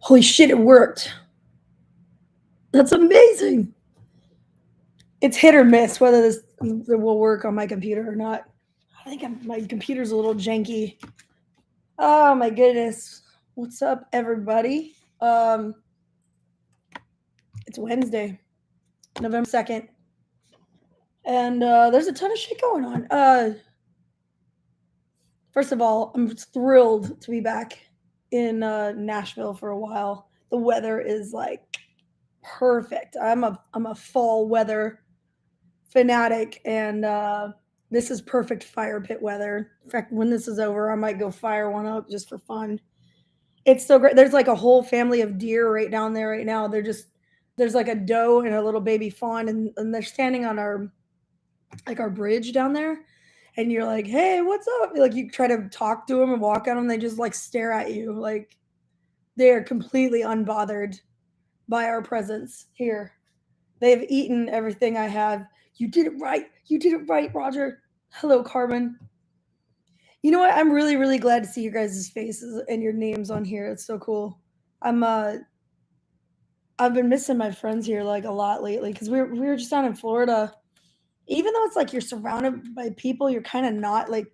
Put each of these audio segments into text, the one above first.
Holy shit, it worked. That's amazing. It's hit or miss whether this will work on my computer or not. I think my computer's a little janky. Oh my goodness. What's up, everybody? It's Wednesday, November 2nd. And there's a ton of shit going on. First of all, I'm thrilled to be back in Nashville for a while. The weather is like perfect. I'm a fall weather fanatic, and this is perfect fire pit weather. In fact, when this is over, I might go fire one up just for fun. It's so great. There's like a whole family of deer right down there right now. There's like a doe and a little baby fawn, and they're standing on our bridge down there. And you're like, hey, what's up? Like you try to talk to them and walk on them, they just like stare at you. Like they're completely unbothered by our presence here. They've eaten everything I have. You did it right. You did it right, Roger. Hello, Carmen. You know what? I'm really, really glad to see your guys' faces and your names on here. It's so cool. I'm I've been missing my friends here like a lot lately because we were just down in Florida. Even though it's like you're surrounded by people, you're kind of not like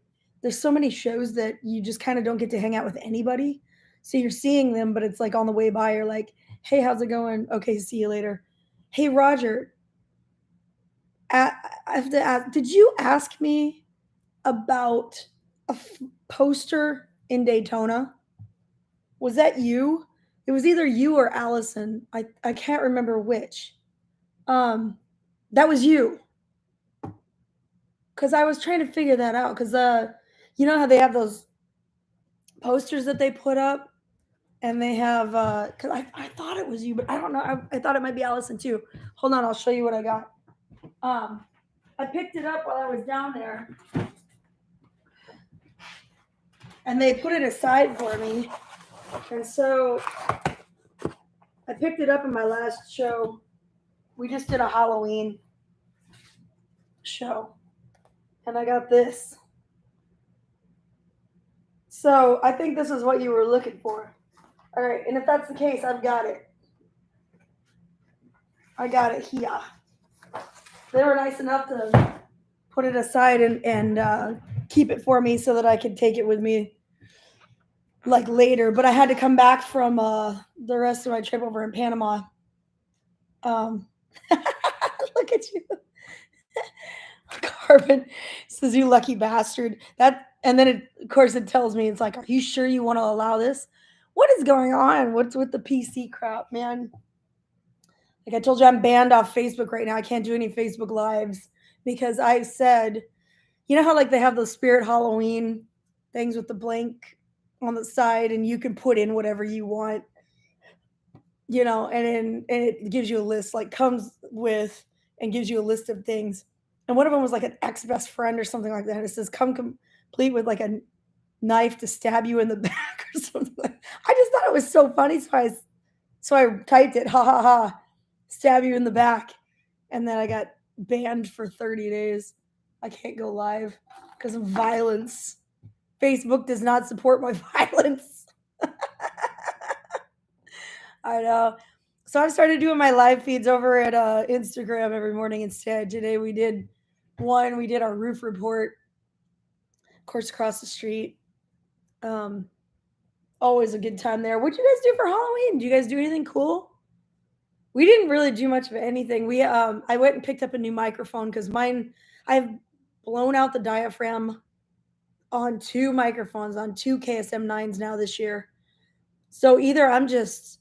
there's so many shows that you just kind of don't get to hang out with anybody. So you're seeing them, but it's like on the way by, you're like, hey, how's it going? Okay, see you later. Hey, Roger, I have to ask, did you ask me about a poster in Daytona? Was that you? It was either you or Allison. I can't remember which. Um, that was you. Cause I was trying to figure that out. Cause you know how they have those posters that they put up, and they have cause I thought it was you, but I don't know. I thought it might be Allison too. Hold on, I'll show you what I got. Um, I picked it up while I was down there, and they put it aside for me. And so I picked it up in my last show. We just did a Halloween show, and I got this. So I think this is what you were looking for. All right, and if that's the case, I've got it. I got it here. They were nice enough to put it aside and keep it for me so that I could take it with me like later. But I had to come back from the rest of my trip over in Panama. Um, look at you, Carbon says you lucky bastard. That and then of course it tells me it's like, are you sure you want to allow this? What is going on? What's with the PC crap, man? Like I told you, I'm banned off Facebook right now. I can't do any Facebook lives because I said, you know how like they have those Spirit Halloween things with the blank on the side, and you can put in whatever you want, and it gives you a list, like comes with and gives you a list of things. And one of them was like an ex best friend or something like that. It says, "Come complete with like a knife to stab you in the back" or something. I just thought it was so funny, so I typed it, ha ha ha, stab you in the back, and then I got banned for 30 days. I can't go live because of violence. Facebook does not support my violence. I know. So I've started doing my live feeds over at Instagram every morning instead. Today we did one. We did our roof report, of course, across the street. Um, Always a good time there. What'd you guys do for Halloween? Did you guys do anything cool? We didn't really do much of anything. I went and picked up a new microphone because mine I've blown out the diaphragm on two microphones on two KSM nines now this year. So either I'm just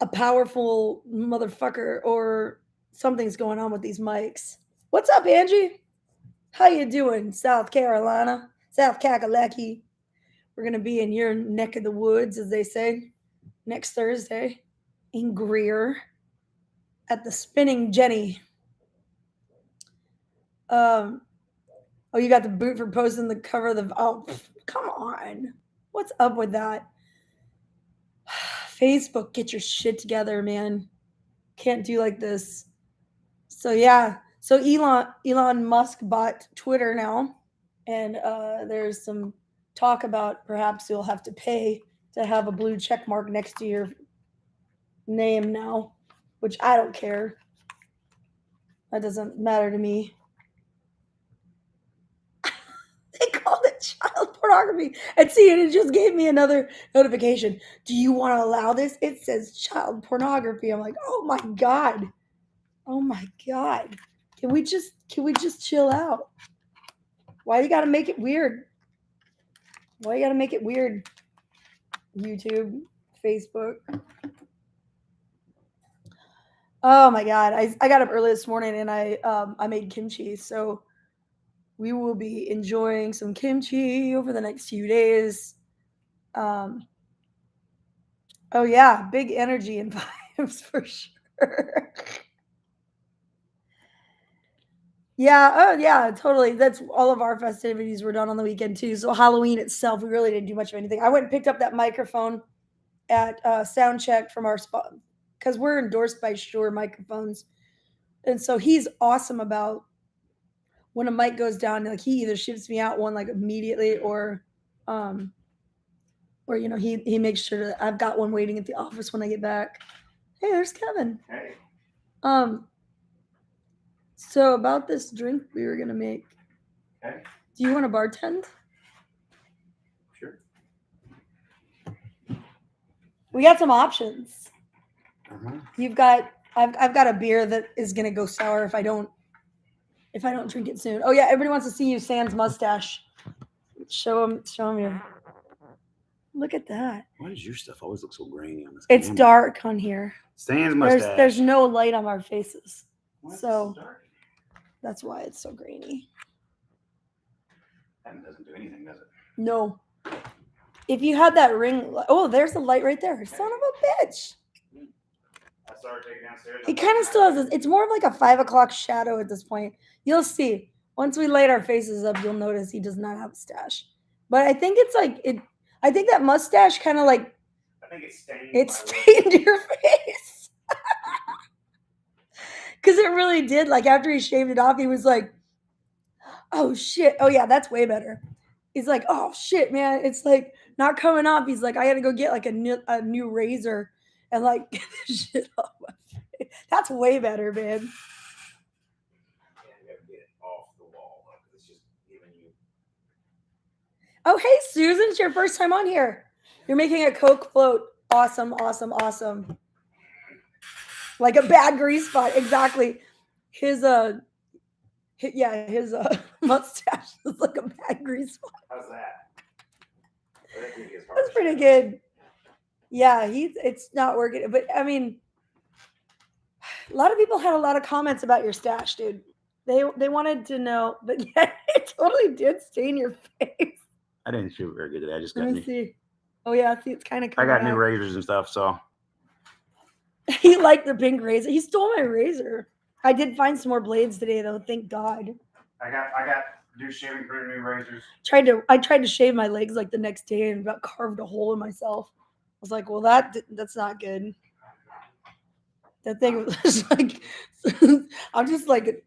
a powerful motherfucker or something's going on with these mics. What's up, Angie? How you doing, South Carolina, South Kakalaki? We're gonna be in your neck of the woods, as they say, next Thursday in Greer at the Spinning Jenny. Um, oh, you got the boot for posting the cover of the. Oh, come on. What's up with that? Facebook, get your shit together, man. Can't do like this. So yeah. So Elon Musk bought Twitter now, and there's some talk about perhaps you'll have to pay to have a blue check mark next to your name now, which I don't care. That doesn't matter to me. They called it child pornography. And see, it just gave me another notification. Do you want to allow this? It says child pornography. I'm like, oh my God. Oh my God. Can we just chill out? Why you gotta make it weird? Why you gotta make it weird? YouTube, Facebook. Oh my God. I got up early this morning and I made kimchi. So we will be enjoying some kimchi over the next few days. Oh yeah, big energy and vibes for sure. Yeah, oh yeah, totally. That's all of our festivities were done on the weekend too. So Halloween itself, we really didn't do much of anything. I went and picked up that microphone at sound check from our spot because we're endorsed by Shure microphones, and so he's awesome about when a mic goes down. Like he either ships me out one like immediately, um, or he makes sure that I've got one waiting at the office when I get back. Hey, there's Kevin. Hey. So about this drink we were gonna make. Okay. Do you want to bartend? Sure. We got some options. Uh-huh. I've got a beer that is gonna go sour if I don't drink it soon. Oh yeah, everybody wants to see you sans mustache. Show them your. Look at that. Why does your stuff always look so grainy on this? It's dark on here. Sans mustache. There's no light on our faces, Why is it so dark? that's why it's so grainy. That doesn't do anything, does it? No. If you had that ring, oh, there's the light right there. Son of a bitch. I started taking downstairs. He kind of still has this. It's more of like a 5 o'clock shadow at this point. You'll see. Once we light our faces up, you'll notice he does not have a stash. But I think it's like it. I think that mustache kind of like. I think it's stained. It stained your face. Because it really did. Like after he shaved it off, he was like, "Oh shit! Oh yeah, that's way better." He's like, "Oh shit, man! It's like not coming off." He's like, "I got to go get like a new razor and like get this shit off my face." That's way better, man. Yeah, you have to get it off the wall. It's just giving you. Oh hey, Susan! It's your first time on here. You're making a Coke float. Awesome, awesome, awesome. Like a bad grease spot. Exactly. His mustache is like a bad grease spot. How's that? That's pretty good. Yeah, it's not working. But I mean, a lot of people had a lot of comments about your stash, dude. They wanted to know, but yeah, it totally did stain your face. I didn't shoot very good today. I just got Let me see. Oh yeah, see, it's kind of. I got new razors and stuff, so. He liked the pink razor. He stole my razor. I did find some more blades today, though. Thank God. I got new shaving cream, new razors. I tried to shave my legs like the next day and about carved a hole in myself. I was like, well, that's not good. That thing was just like, I'm just like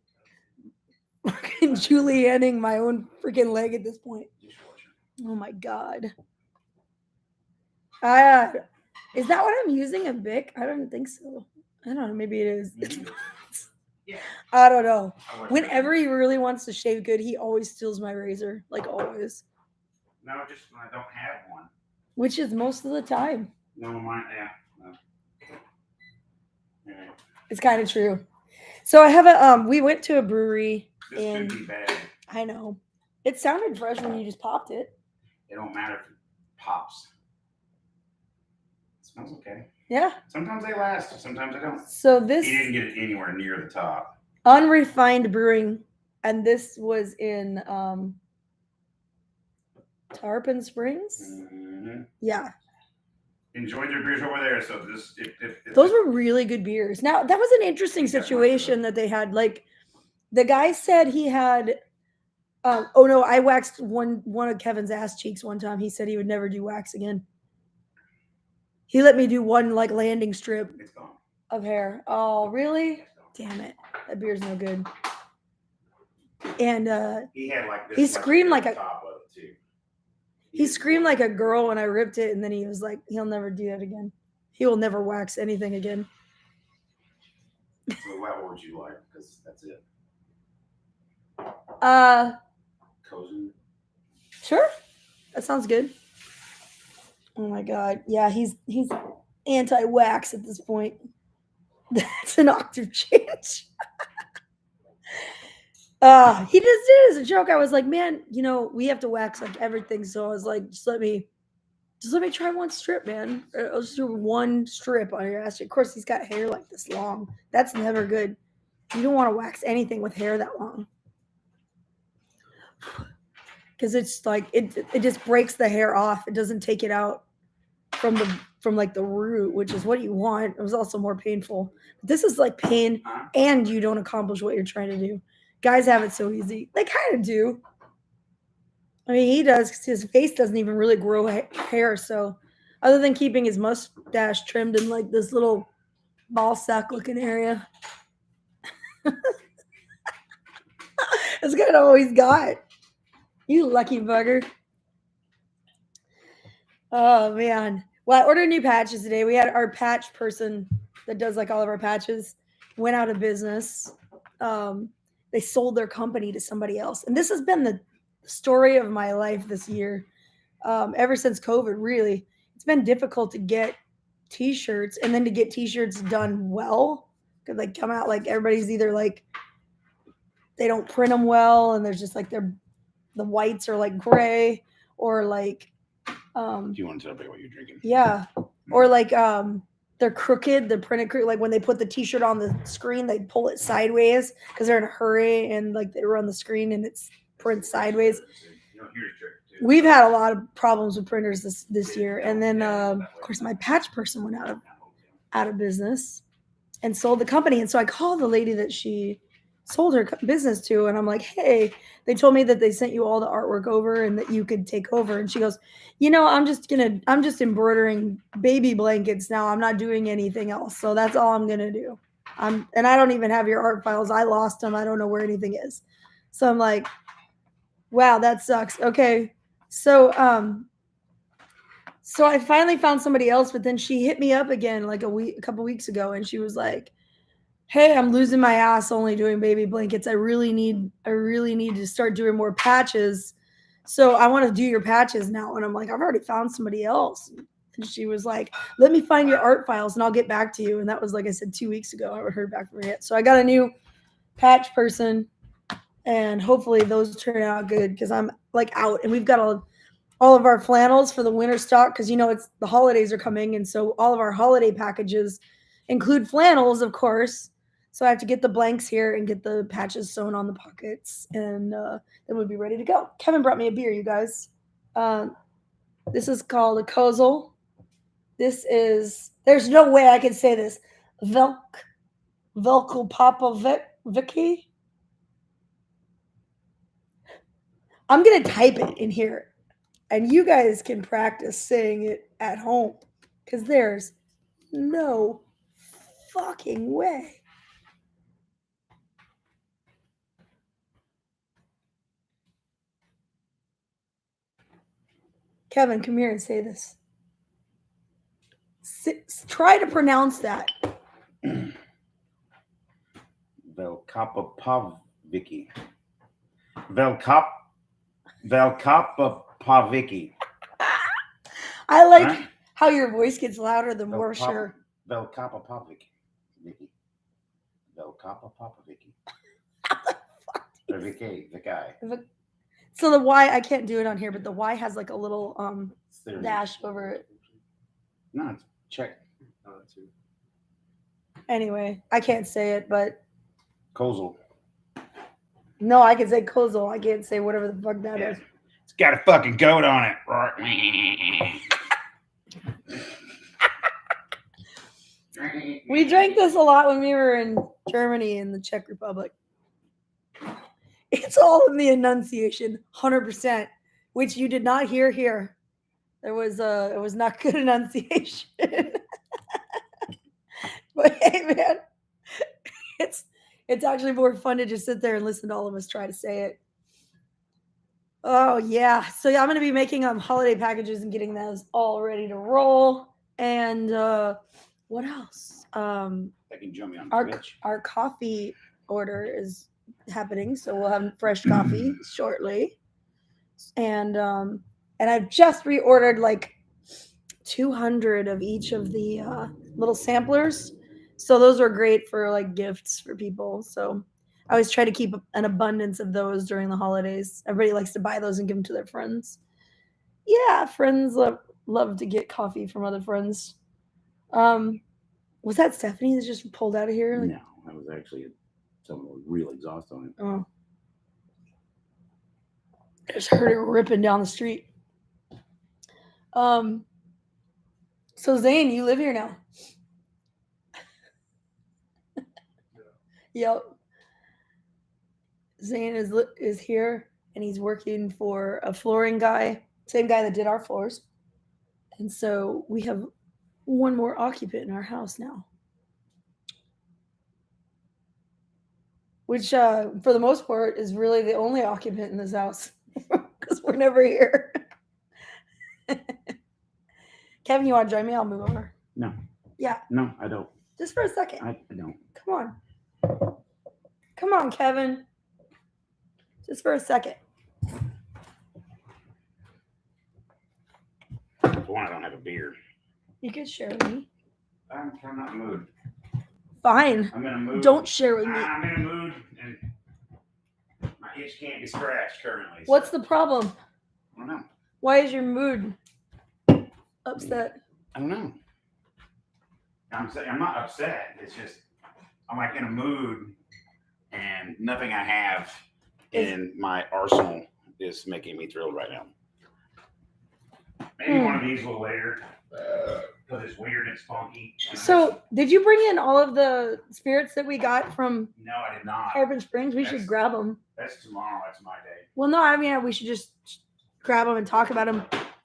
freaking Julianning my own freaking leg at this point. Oh my God. Is that what I'm using, a Bic? I don't think so. I don't know. Maybe it is. Yeah. I don't know. Whenever he really wants to shave good, he always steals my razor. Like always. No, just when I don't have one. Which is most of the time. No, mine, yeah. No. Yeah. It's kind of true. So I have we went to a brewery. This could be bad. I know. It sounded fresh when you just popped it. It don't matter if it pops. It smells okay. Yeah. Sometimes they last, sometimes they don't. So this. He didn't get it anywhere near the top. Unrefined Brewing, and this was in Tarpon Springs. Mm-hmm. Yeah. Enjoyed their beers over there. So those were really good beers. Now that was an interesting situation that they had. Like the guy said he had. Oh no, I waxed one of Kevin's ass cheeks one time. He said he would never do wax again. He let me do one like landing strip of hair. Oh really? Damn it! That beer's no good. And he had like this. He screamed like a. Top of it too. He screamed like a girl when I ripped it, and then he was like, he'll never do that again. He will never wax anything again. So what would you like? Because that's it. Cozy. Sure. That sounds good. Oh my god. Yeah, he's anti-wax at this point. That's an octave change. He just did it as a joke. I was like, man, we have to wax like everything. So I was like, just let me try one strip, man. I'll just do one strip on your ass. Of course, he's got hair like this long. That's never good. You don't want to wax anything with hair that long. Because it's like it just breaks the hair off. It doesn't take it out from like the root, which is what you want. It was also more painful. But this is like pain and you don't accomplish what you're trying to do. Guys have it so easy. They kind of do. I mean, he does because his face doesn't even really grow hair. So, other than keeping his mustache trimmed in like this little ball sack looking area, that's kind of all he's got. You lucky bugger. Oh, man. Well, I ordered new patches today. We had our patch person that does like all of our patches went out of business. They sold their company to somebody else. And this has been the story of my life this year. Ever since COVID, really. It's been difficult to get t-shirts and then to get t-shirts done well. Could like come out like everybody's either like they don't print them well and there's just like the whites are like gray or like Do you want to tell everybody what you're drinking? yeah. Or like they're crooked, they're printed crooked. Like when they put the t-shirt on the screen, they pull it sideways because they're in a hurry and like they run the screen and it's print sideways. We've had a lot of problems with printers this year. And then of course my patch person went out of business and sold the company. And so I called the lady that she sold her business to and I'm like, hey, they told me that they sent you all the artwork over and that you could take over. And she goes, I'm just embroidering baby blankets now. I'm not doing anything else. So that's all I'm gonna do. And I don't even have your art files. I lost them. I don't know where anything is. So I'm like, wow, that sucks. Okay. So I finally found somebody else, but then she hit me up again like a couple weeks ago and she was like, hey, I'm losing my ass only doing baby blankets. I really need to start doing more patches. So I want to do your patches now. And I'm like, I've already found somebody else. And she was like, let me find your art files and I'll get back to you. And that was, like I said, 2 weeks ago. I haven't heard back from her yet. So I got a new patch person and hopefully those turn out good because I'm like out and we've got all of our flannels for the winter stock because it's the holidays are coming. And so all of our holiday packages include flannels, of course. So I have to get the blanks here and get the patches sewn on the pockets, and then we'll be ready to go. Kevin brought me a beer, you guys. This is called a Kozel. There's no way I can say this. Velkopapoviki. I'm going to type it in here, and you guys can practice saying it at home, because there's no fucking way. Kevin, come here and say this. Try to pronounce that. Velkopapoviki. Velkopapoviki. I like how your voice gets louder the more sure. Velkopapoviki. Velkopapoviki. The guy. So the Y, I can't do it on here, but the Y has like a little dash over it. No, it's check. Anyway, I can't say it, but Kozel. No, I can say Kozel. I can't say whatever the fuck that is. It's got a fucking goat on it. Right. We drank this a lot when we were in Germany and the Czech Republic. It's all in the enunciation, 100%, which you did not hear here. It was not good enunciation. But hey, man, it's actually more fun to just sit there and listen to all of us try to say it. Oh yeah, so I'm going to be making holiday packages and getting those all ready to roll. And what else? They can join me on Our Twitch. our coffee order is happening, so we'll have fresh coffee shortly. And I've just reordered like 200 of each of the little samplers. So those are great for like gifts for people. So I always try to keep an abundance of those during the holidays. Everybody likes to buy those and give them to their friends. Yeah, friends love to get coffee from other friends. Was that Stephanie that just pulled out of here? No, that was actually someone with real exhaust on it. Oh. I just heard it ripping down the street. So Zane, you live here now. Yep. Zane is here, and he's working for a flooring guy, same guy that did our floors. And so we have one more occupant in our house now, which for the most part is really the only occupant in this house because we're never here. Kevin, you want to join me? I'll move over. No. Yeah. No, I don't. Just for a second. I don't. Come on. Come on, Kevin. Just for a second. For one, I don't have a beer. You could share with me. I'm not in the mood. Fine. I'm in a mood. Don't share with me. I'm in a mood, and my itch can't be scratched currently. So What's the problem? I don't know. Why is your mood upset? I don't know. I'm not upset. It's just I'm like in a mood, and nothing I have in my arsenal is making me thrilled right now. Maybe one of these a little later, because it's weird and funky. So, did you bring in all of the spirits that we got from No, I did not. Tarpon Springs? We should grab them. That's tomorrow. That's my day. Well, no, I mean we should just grab them and talk about them.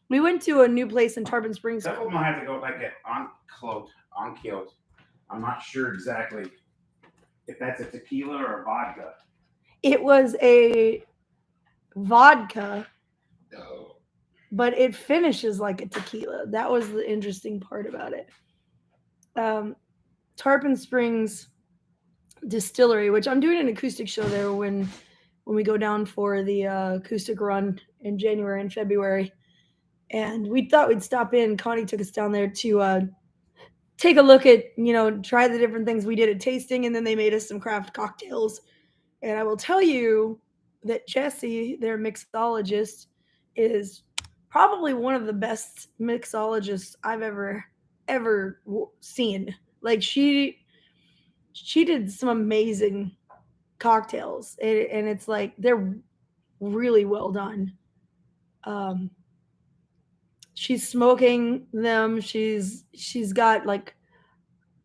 We went to a new place in Tarpon Springs. Some of them I have to go like get on kilt. I'm not sure exactly if that's a tequila or a vodka. It was a vodka, Oh. but it finishes like a tequila. That was the interesting part about it. Tarpon Springs Distillery, which I'm doing an acoustic show there when we go down for the acoustic run in January and February. And we thought we'd stop in. Connie took us down there to take a look at, try the different things we did at tasting, and then they made us some craft cocktails. And I will tell you that Jesse, their mixologist, is probably one of the best mixologists I've ever seen. Like she did some amazing cocktails, and it's like they're really well done. She's smoking them. She's got like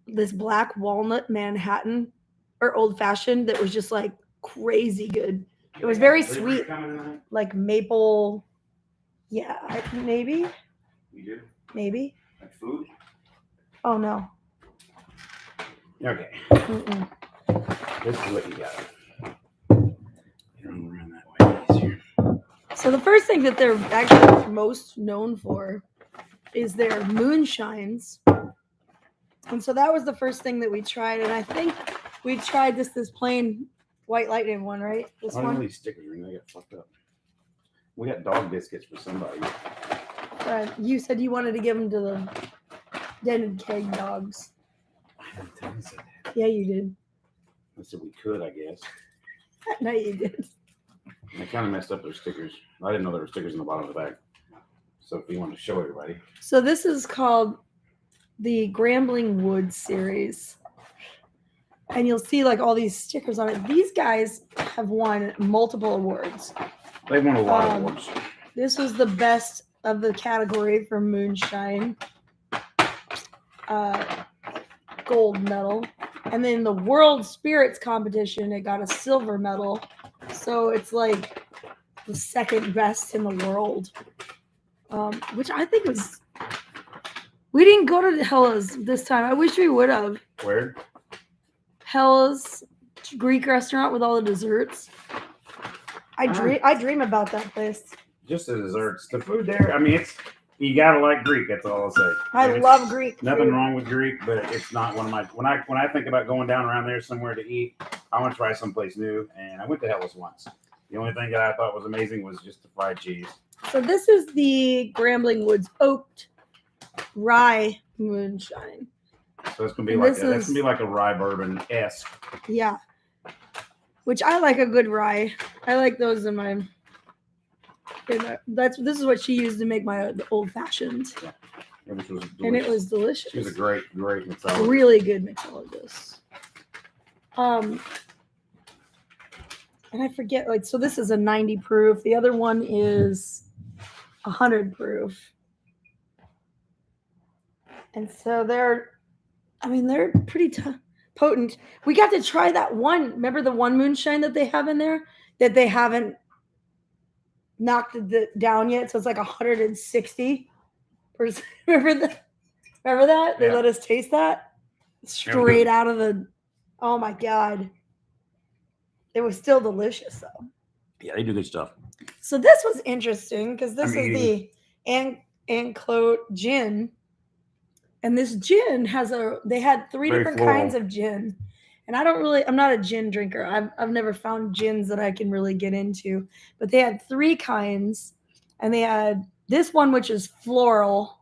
this black walnut Manhattan or old fashioned that was just like crazy good. It was very sweet, like maple. Yeah, maybe. You do? Maybe. Like food? Oh no. Okay. Mm-mm. This is what you got. You don't run that way easier. So the first thing that they're actually most known for is their moonshines. And so that was the first thing that we tried. And I think we tried this plain White Lightning one, right? This I don't know one. these stickers are gonna get fucked up. We got dog biscuits for somebody. You said you wanted to give them to the dented keg dogs. I didn't tell you that. Yeah, you did. I said we could, I guess. No, you did. And they kind of messed up their stickers. I didn't know there were stickers in the bottom of the bag. So if you want to show everybody. So this is called the Grambling Woods series. And you'll see like all these stickers on it. These guys have won multiple awards. They've won a lot of awards. This was the best of the category for moonshine. Gold medal. And then the World Spirits competition, it got a silver medal. So it's like the second best in the world. Which I think was... We didn't go to Hella's this time. I wish we would have. Where? Hella's Greek restaurant with all the desserts. I dream about that place. Just the desserts. The food there, I mean, You gotta like Greek. That's all I'll say. I It's love Greek Nothing food. wrong with Greek, but it's not one of my. When I think about going down around there somewhere to eat, I want to try someplace new. And I went to Hellas once. The only thing that I thought was amazing was just the fried cheese. So this is the Grambling Woods Oaked Rye Moonshine. So it's gonna be And like this that's is- gonna be like a rye bourbon esque. Yeah. Which I like a good rye. I like those in my. This is what she used to make my old fashioned, Which was and it delicious. was delicious. She was a great mixologist. Really good mixologist. And I forget, like, so this is a 90 proof. The other one is 100 proof. And so they're pretty potent. We got to try that one. Remember the one moonshine that they have in there that they haven't knocked it down yet? So it's like 160%. Remember that? They Yeah. let us taste that straight out of the. Oh my God. It was still delicious though. Yeah, they do good stuff. So this was interesting because this I'm is the Anclote gin. And this gin they had three Very different floral. kinds of gin. And I'm not a gin drinker. I've never found gins that I can really get into. But they had three kinds. And they had this one, which is floral.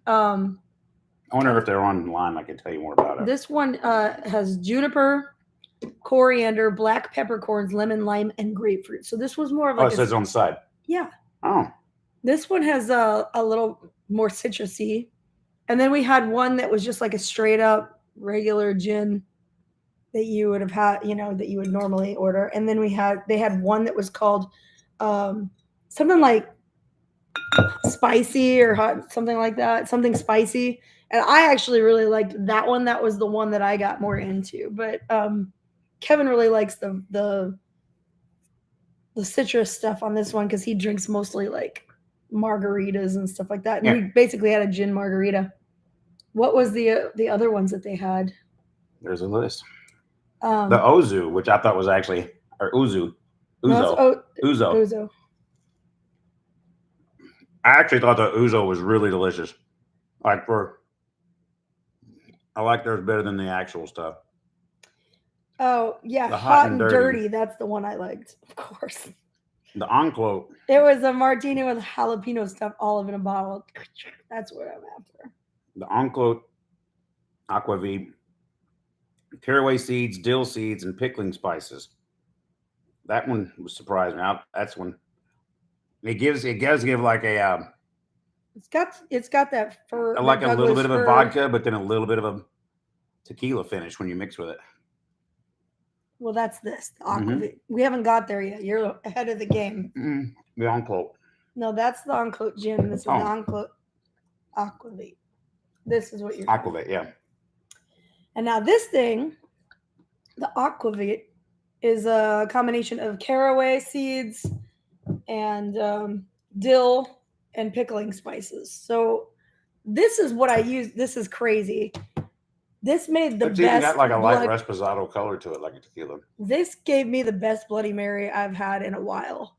I wonder if they're online. I can tell you more about it. This one has juniper, coriander, black peppercorns, lemon, lime, and grapefruit. So this was more of Oh, like it says it on the side. yeah. Oh, This one has a little more citrusy. And then we had one that was just like a straight up regular gin that you would have had, that you would normally order. And then they had one that was called something like spicy or hot, something like that, something spicy. And I actually really liked that one. That was the one that I got more into. But Kevin really likes the citrus stuff on this one because he drinks mostly like margaritas and stuff like that. And Yeah. we basically had a gin margarita. What was the other ones that they had? there's a list. The Um, Ozu, which I thought was actually, or Uzo. no, it's Uzo. Ouzo. I actually thought the Uzo was really delicious. I like theirs better than the actual stuff. Oh yeah, The hot and dirty. That's the one I liked, of course. The Anclote, It was a martini with jalapeno stuff, olive in a bottle. That's what I'm after. the Anclote Aquavit, caraway seeds, dill seeds, and pickling spices. That one was surprising. That's one. It does give like a It's got that fur, like that a little Douglas bit of a fir. vodka, but then a little bit of a tequila finish when you mix with it. Well, that's this the Mhm. aquavit. We haven't got there yet. You're ahead of the game. The Anclote. No, that's the Anclote gin. This is the Oh. Anclote aquavit. This is what you're. Aquavit, yeah. And now this thing, the aquavit, is a combination of caraway seeds and dill and pickling spices. So this is what I use. This is crazy. This made the It's even best. got like a light blood- Reposado color to it, like a tequila. This gave me the best Bloody Mary I've had in a while.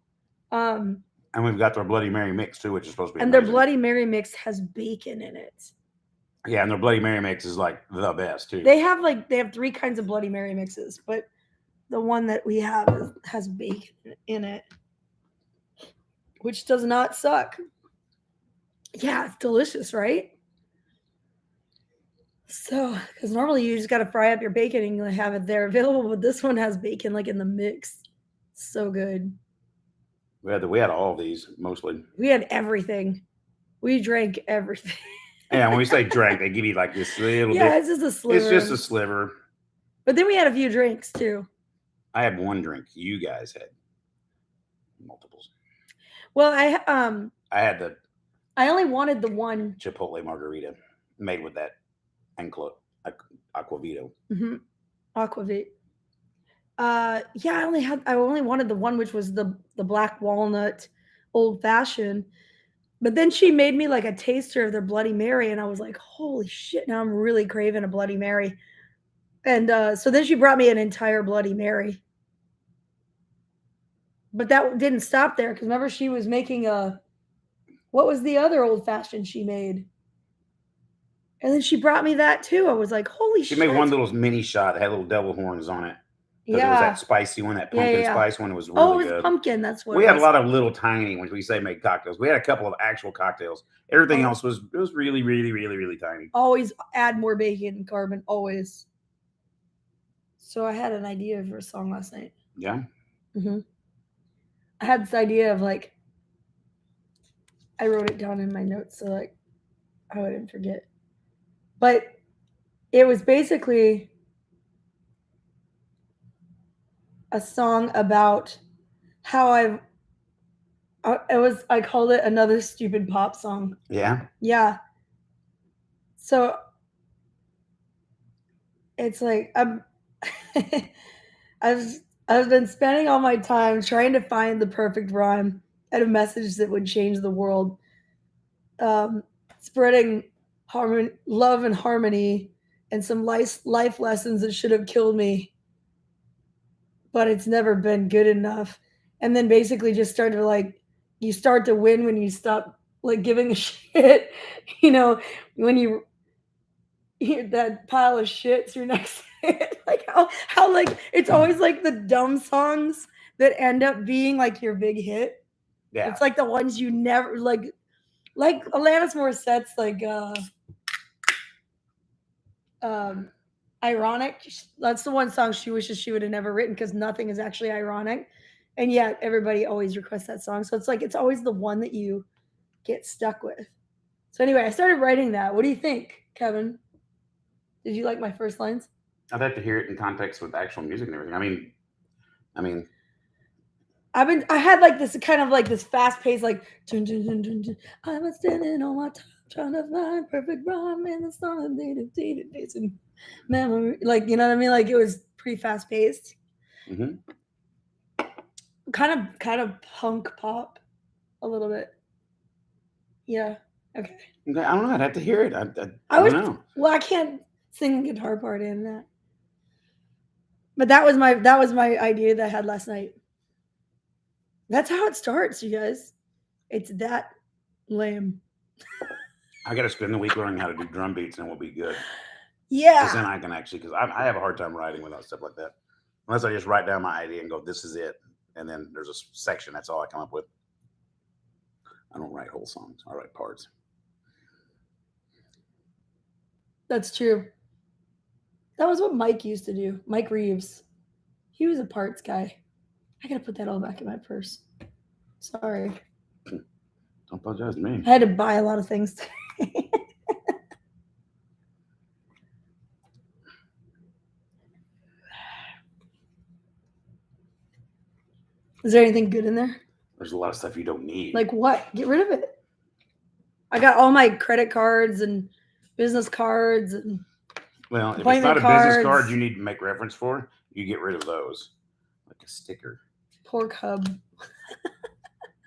And we've got their Bloody Mary mix too, which is supposed to be And their amazing. Bloody Mary mix has bacon in it. Yeah, and their Bloody Mary mix is like the best too. They have three kinds of Bloody Mary mixes, but the one that we have has bacon in it, which does not suck. Yeah, it's delicious, right? So, because normally you just got to fry up your bacon and you have it there available, but this one has bacon like in the mix. So good. We had all of these mostly. We had everything. We drank everything. Yeah, when we say drink, they give you like this little Yeah, bit. it's just a sliver. It's just a sliver. But then we had a few drinks too. I had one drink. You guys had multiples. Well, I had the I only wanted the one. Chipotle margarita made with that Anclote Aquavito. Mm-hmm. Aquavit. Yeah, I only wanted the one which was the black walnut old fashioned. But then she made me like a taster of their Bloody Mary, and I was like, holy shit, now I'm really craving a Bloody Mary. And so then she brought me an entire Bloody Mary. But that didn't stop there, because remember she was making a What was the other old fashioned she made? And then she brought me that too. I was like, holy She shit. made one little mini shot that had little devil horns on it. Because it was Yeah. that spicy one, that Yeah, pumpkin yeah. spice one. It was Oh, really it was good. pumpkin. That's what We it had a was. lot of little tiny ones. We say make cocktails. We had a couple of actual cocktails. Everything Oh. else was really, really, really, really tiny. Always add more bacon and carbon. Always. So I had an idea for a song last night. Yeah. I had this idea of like, I wrote it down in my notes so like I wouldn't forget. But it was basically a song about how I called it another stupid pop song. Yeah. Yeah. So it's like I've been spending all my time trying to find the perfect rhyme and a message that would change the world. Spreading love and harmony and some life lessons that should have killed me, but it's never been good enough. And then basically just start to like, you start to win when you stop like giving a shit. You know, when you hear that pile of shit's your next hit. Like how like it's always like the dumb songs that end up being like your big hit. Yeah. It's like the ones you never like Alanis Morissette's like ironic. That's the one song she wishes she would have never written because nothing is actually ironic. And yet everybody always requests that song. So it's like it's always the one that you get stuck with. So anyway, I started writing that. What do you think, Kevin? Did you like my first lines? I'd have to hear it in context with actual music and everything. I mean, I had like this kind of like this fast pace, like dun, dun, dun, dun, dun. I'm standing on my time trying to find perfect rhyme in the song and memory. Like, you know what I mean? Like it was pretty fast paced. mhm. Kind of punk pop a little bit. Yeah. Okay. Okay, I don't know. I'd have to hear it. I I don't know. Well, I can't sing the guitar part in that. But that was my idea that I had last night. That's how it starts, you guys. It's that lame. I got to spend the week learning how to do drum beats, and we'll be good. Yeah. Because then I can actually, because I have a hard time writing without stuff like that. Unless I just write down my idea and go, this is it. And then there's a section. That's all I come up with. I don't write whole songs. I write parts. That's true. That was what Mike used to do. Mike Reeves. He was a parts guy. I gotta put that all back in my purse. Sorry. Don't apologize to me. I had to buy a lot of things today. Is there anything good in there? There's a lot of stuff you don't need. Like what? Get rid of it. I got all my credit cards and business cards and well, if it's appointment not a business card cards. you need to make reference for, you get rid of those. Like a sticker. Pork hub.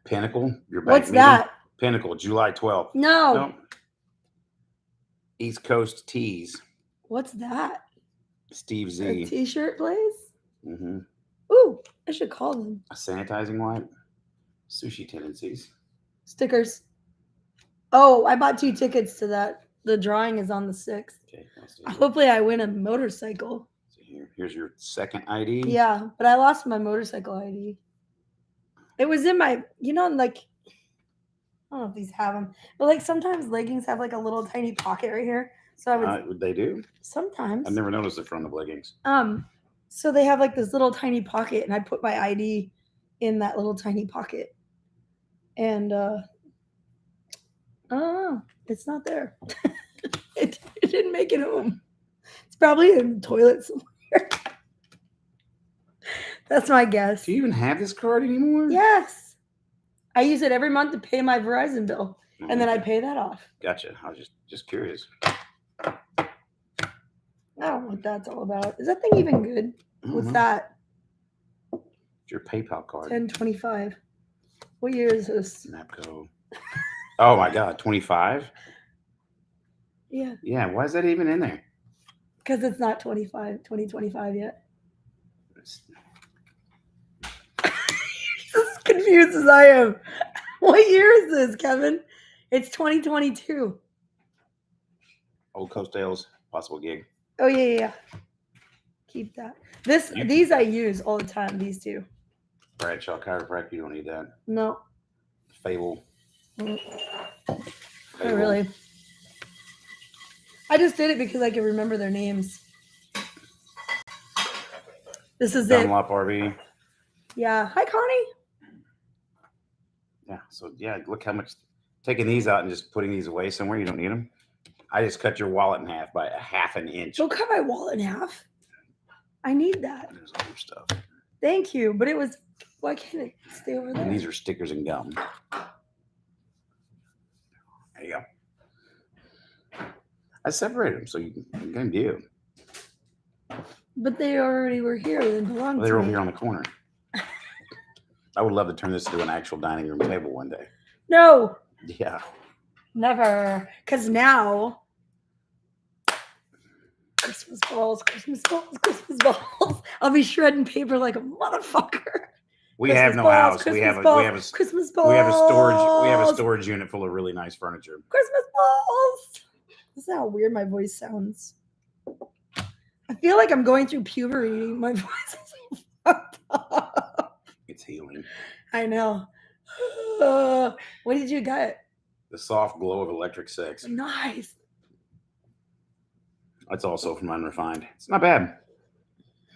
Pinnacle. Your bank What's meeting. that? Pinnacle, July 12th. No. Nope. East Coast Teas. What's that? Steve A Z. t-shirt place? Mm-hmm. Ooh, I should call them. A sanitizing wipe. Sushi tendencies. Stickers. Oh, I bought 2 tickets to that. The drawing is on the 6th. Okay. Hopefully I win a motorcycle. So here's your second ID. Yeah, but I lost my motorcycle ID. It was in my, like, I don't know if these have them, but like sometimes leggings have like a little tiny pocket right here. So I would They do? sometimes. I've never noticed it from the leggings. So they have like this little tiny pocket, and I put my ID in that little tiny pocket, and oh, it's not there. it didn't make it home. It's probably in the toilet somewhere. That's my guess. Do you even have this card anymore? Yes, I use it every month to pay my Verizon bill, Oh, and then I okay. pay that off. Gotcha. I was just curious. I don't know what that's all about. Is that thing even good? What's that? It's your PayPal card. 1025. What year is this? Napco. Oh my God, 25? Yeah, Yeah, why is that even in there? because it's not 2025 yet. As confused as I am. What year is this, Kevin? It's 2022. Old Coast Ales, possible gig. Oh yeah. Keep that. These I use all the time. These two. Bradshaw Chiropractic, you don't need that. No. Fable. Not really. I just did it because I could remember their names. This is Dunlop RV. Yeah. Hi, Connie. Yeah. So yeah, look how much taking these out and just putting these away somewhere. You don't need them. I just cut your wallet in half by a half an inch. Don't cut my wallet in half. I need that. There's other stuff. Thank you, but it was. Why can't it stay over there? And these are stickers and gum. There you go. I separated them so you can view. But they already were here. They belonged Well, they're to over me. here on the corner. I would love to turn this into an actual dining room table one day. No, Yeah. never. Because now, Christmas balls, Christmas balls, Christmas balls. I'll be shredding paper like a motherfucker. We Christmas have no balls, house. Christmas We have balls, a Christmas balls. we have a storage unit full of really nice furniture. Christmas balls. This is how weird my voice sounds. I feel like I'm going through puberty. My voice is so fucked up. It's healing. I know. What did you get? The soft glow of electric sex. Nice. That's also from Unrefined. It's not bad.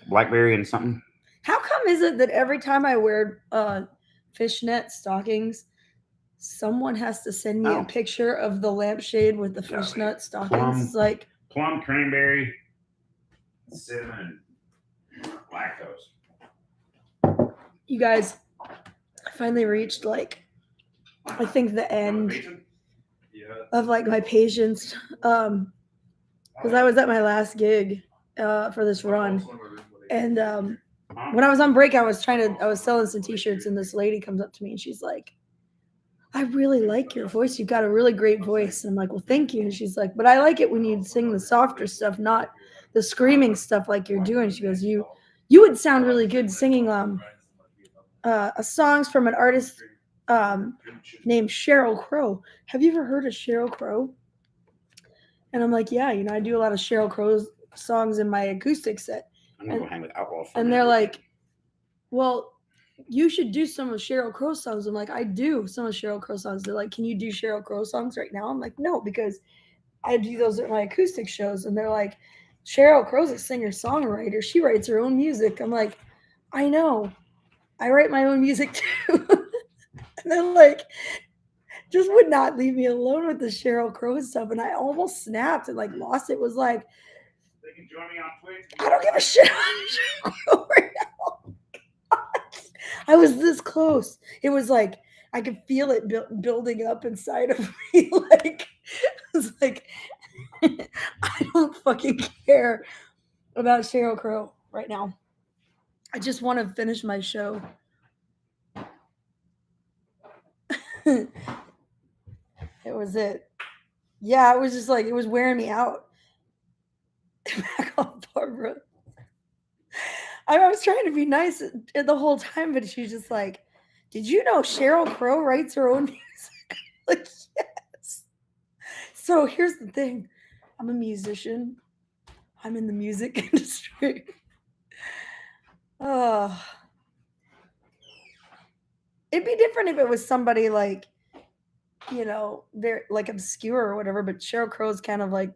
Blackberry and something. How come is it that every time I wear fishnet stockings, someone has to send me a picture of the lampshade with the fishnet stockings? It's like plum, cranberry, cinnamon, lactose. You guys, I finally reached I think the end of my patience. Because I was at my last gig for this run, and when I was on break, I was selling some t-shirts, and this lady comes up to me and she's like, I really like your voice. You've got a really great voice. And I'm like, well, thank you. And she's like, but I like it when you sing the softer stuff, not the screaming stuff like you're doing. She goes, you would sound really good singing songs from an artist named Sheryl Crow. Have you ever heard of Sheryl Crow? And I'm like, yeah, I do a lot of Sheryl Crow songs in my acoustic set. I'm gonna go hang with Outlaw. And they're like, well, you should do some of Sheryl Crow songs. I'm like, I do some of Sheryl Crow songs. They're like, can you do Sheryl Crow songs right now? I'm like, no, because I do those at my acoustic shows. And they're like, Sheryl Crow's a singer-songwriter. She writes her own music. I'm like, I know. I write my own music too. And they're like, just would not leave me alone with the Sheryl Crow stuff. And I almost snapped and lost it. It was like, they can join me on Twitch. I don't give a shit about Sheryl Crow right now. I was this close. It was like I could feel it building up inside of me. It was like I don't fucking care about Sheryl Crow right now. I just want to finish my show. It was it. Yeah, it was just it was wearing me out. Back on Barbara. I was trying to be nice the whole time, but she's just like, did you know Sheryl Crow writes her own music? Yes. So here's the thing. I'm a musician. I'm in the music industry. It'd be different if it was somebody very obscure or whatever, but Sheryl Crow's kind of like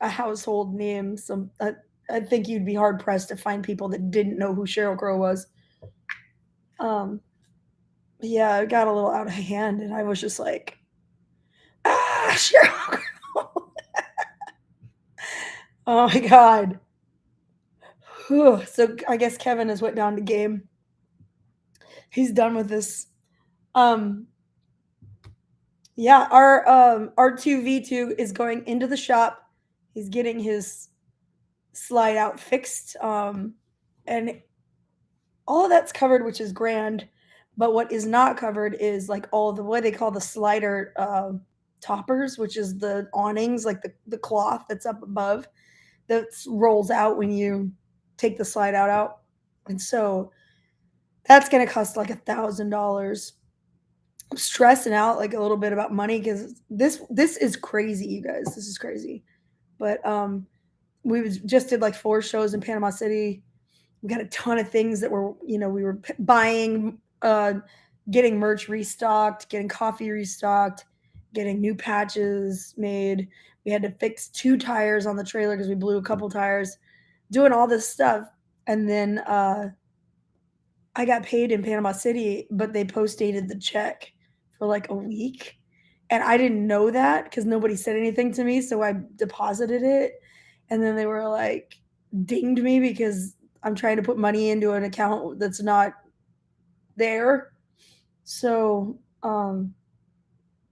a household name. So I think you'd be hard pressed to find people that didn't know who Sheryl Crow was. Yeah, it got a little out of hand, and I was just like, Sheryl Crow. Oh my God. Whew. So I guess Kevin has went down to game. He's done with this. Yeah, our R2V2 is going into the shop. He's getting his slide out fixed, and all of that's covered, which is grand. But what is not covered is all of the what they call the slider toppers, which is the awnings, the cloth that's up above that rolls out when you take the slide out. And so that's going to cost $1,000. I'm stressing out like a little bit about money because this is crazy, you guys. This is crazy. But just did like 4 shows in Panama City. We got a ton of things that were, we were buying, getting merch restocked, getting coffee restocked, getting new patches made. We had to fix 2 tires on the trailer because we blew a couple tires, doing all this stuff. And then I got paid in Panama City, but they post dated the check for like a week. And I didn't know that because nobody said anything to me. So I deposited it. And then they were like, dinged me because I'm trying to put money into an account that's not there. So,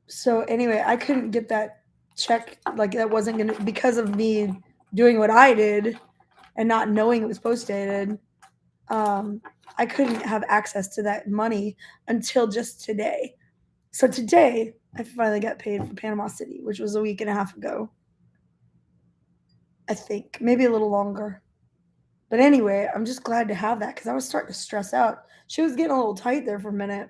so anyway, I couldn't get that check. Like that wasn't gonna because of me doing what I did and not knowing it was post dated. Um, I couldn't have access to that money until just today. So today, I finally got paid for Panama City, which was a week and a half ago. I think maybe a little longer. But anyway, I'm just glad to have that because I was starting to stress out. She was getting a little tight there for a minute.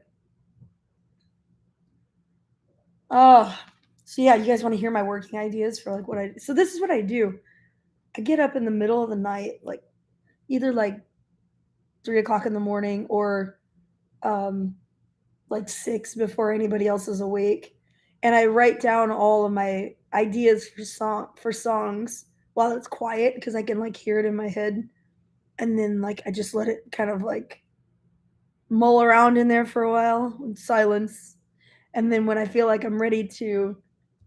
Oh, so yeah, you guys want to hear my working ideas for like what I? So this is what I do. I get up in the middle of the night, like either like 3 o'clock in the morning or um like 6 before anybody else is awake, and I write down all of my ideas for songs while it's quiet because I can like hear it in my head, and then like I just let it kind of like mull around in there for a while in silence, and then when I feel like I'm ready to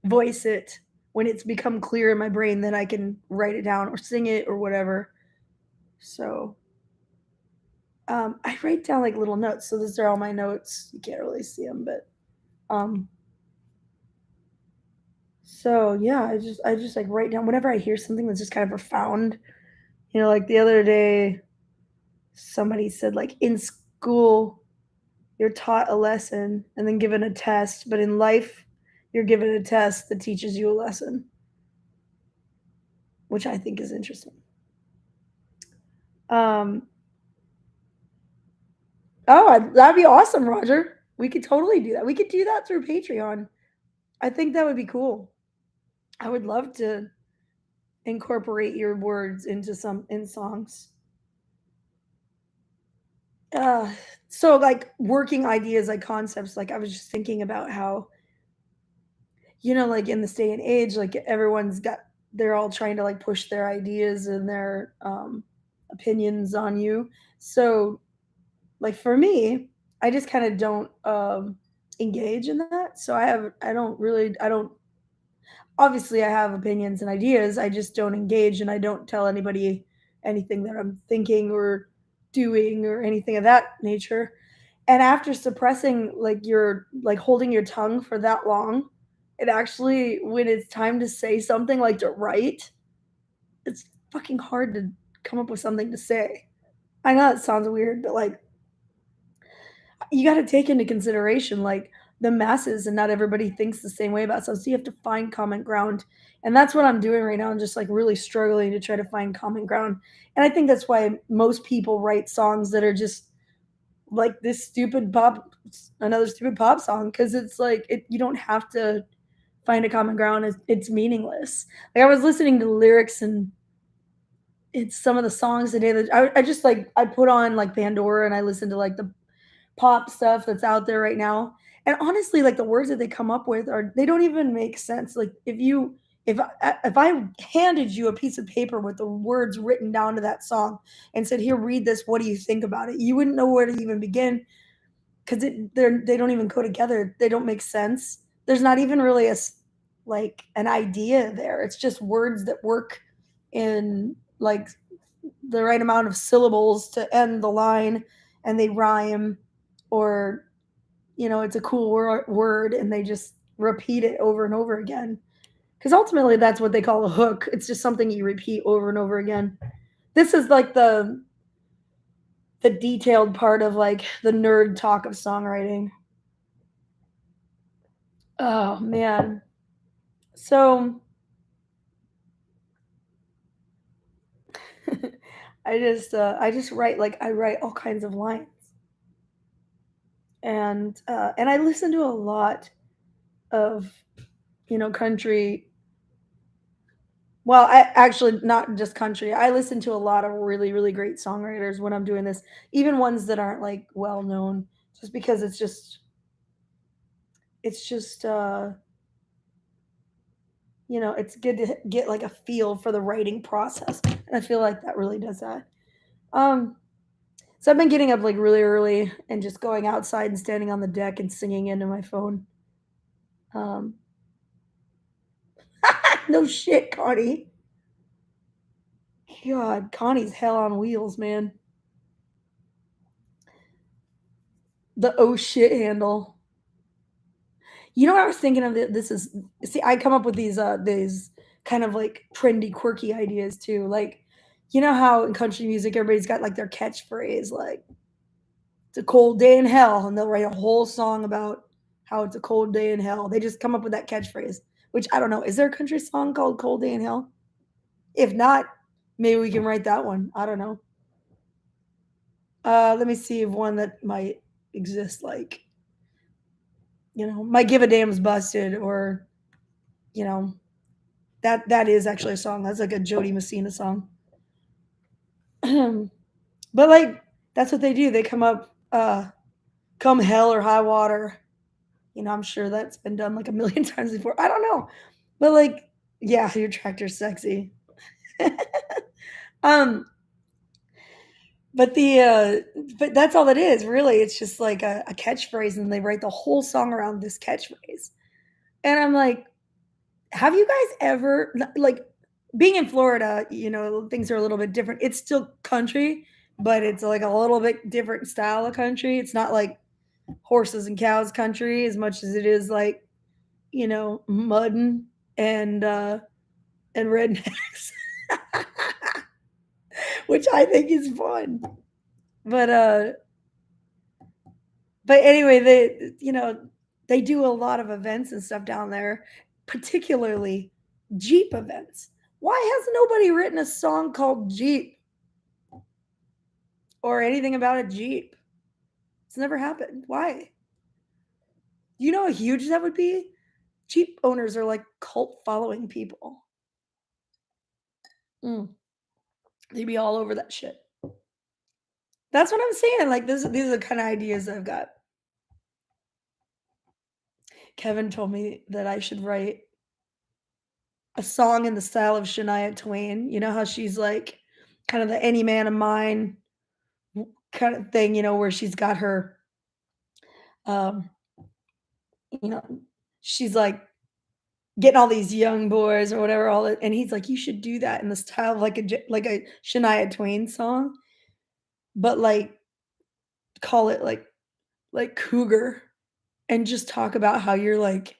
voice it, when it's become clear in my brain, then I can write it down or sing it or whatever. So I write down like little notes. So these are all my notes. You can't really see them, but um, so yeah, I just like write down whenever I hear something that's just kind of profound. Like the other day, somebody said like in school you're taught a lesson and then given a test, but in life you're given a test that teaches you a lesson, which I think is interesting. Um, that'd be awesome, Roger. We could totally do that. We could do that through Patreon. I think that would be cool. I would love to incorporate your words into some in songs. Uh, so like working ideas, like concepts, like I was just thinking about how, like in this day and age, like they're all trying to like push their ideas and their opinions on you. So like for me, I just kind of don't engage in that. So I don't obviously I have opinions and ideas. I just don't engage and I don't tell anybody anything that I'm thinking or doing or anything of that nature. And after suppressing like your like holding your tongue for that long, it actually when it's time to say something like to write, it's fucking hard to come up with something to say. I know it sounds weird, but like you got to take into consideration like the masses and not everybody thinks the same way about stuff. So you have to find common ground. And that's what I'm doing right now. I'm just like really struggling to try to find common ground. And I think that's why most people write songs that are just like this another stupid pop song. Cause it's like, you don't have to find a common ground. It's meaningless. Like I was listening to the lyrics and it's some of the songs today that I just like, I put on like Pandora and I listen to like the pop stuff that's out there right now. And honestly, like the words that they come up with they don't even make sense. Like if I handed you a piece of paper with the words written down to that song and said, "Here, read this. What do you think about it?" You wouldn't know where to even begin because they don't even go together. They don't make sense. There's not even really like an idea there. It's just words that work in like the right amount of syllables to end the line and they rhyme or it's a cool word and they just repeat it over and over again because ultimately that's what they call a hook. It's just something you repeat over and over again. This is like the detailed part of like the nerd talk of songwriting. Oh man. So I just write like I write all kinds of lines. and I listen to a lot of country. Well, I actually not just country. I listen to a lot of really, really great songwriters when I'm doing this, even ones that aren't like well known, just because it's just it's good to get like a feel for the writing process. And I feel like that really does that. Um, so I've been getting up like really early and just going outside and standing on the deck and singing into my phone. Um, no shit, Connie. God, Connie's hell on wheels, man. The oh shit handle. You know what I was thinking of? This is see, I come up with these kind of like trendy, quirky ideas too. Like, you know how in country music everybody's got like their catchphrase, like "It's a cold day in hell," and they'll write a whole song about how it's a cold day in hell. They just come up with that catchphrase, which I don't know. Is there a country song called "Cold Day in Hell"? If not, maybe we can write that one. I don't know. Let me see if one that might exist. Like, "My Give a Damn's Busted," or you know, that is actually a song. That's like a Jody Messina song. But like that's what they do. They come up come hell or high water. I'm sure that's been done like a million times before. I don't know. But like yeah, your tractor's sexy. um but the but that's all it is, really. It's just like a catchphrase and they write the whole song around this catchphrase. And I'm like, have you guys ever like being in Florida, things are a little bit different. It's still country, but it's like a little bit different style of country. It's not like horses and cows country as much as it is like, mudding and rednecks, which I think is fun. But anyway, they do a lot of events and stuff down there, particularly Jeep events. Why has nobody written a song called Jeep or anything about a Jeep? It's never happened. Why? You know how huge that would be? Jeep owners are like cult following people. Mm, they'd be all over that shit. That's what I'm saying. Like these are the kind of ideas I've got. Kevin told me that I should write a song in the style of Shania Twain. You know how she's like kind of the any man of mine kind of thing, where she's got her um, you know, she's like getting all these young boys or whatever, all that, and he's like, you should do that in the style of like a Shania Twain song, but like call it like cougar and just talk about how you're like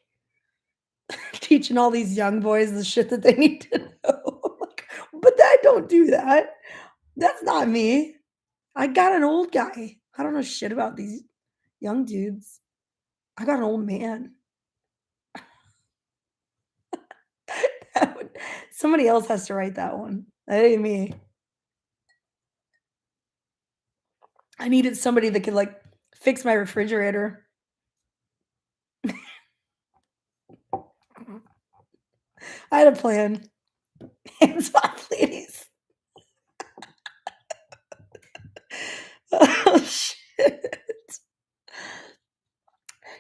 teaching all these young boys the shit that they need to know. Like, but I don't do that. That's not me. I got an old guy. I don't know shit about these young dudes. I got an old man. Somebody else has to write that one. That ain't me. I needed somebody that could like fix my refrigerator. I had a plan. Hands off, ladies. Oh shit.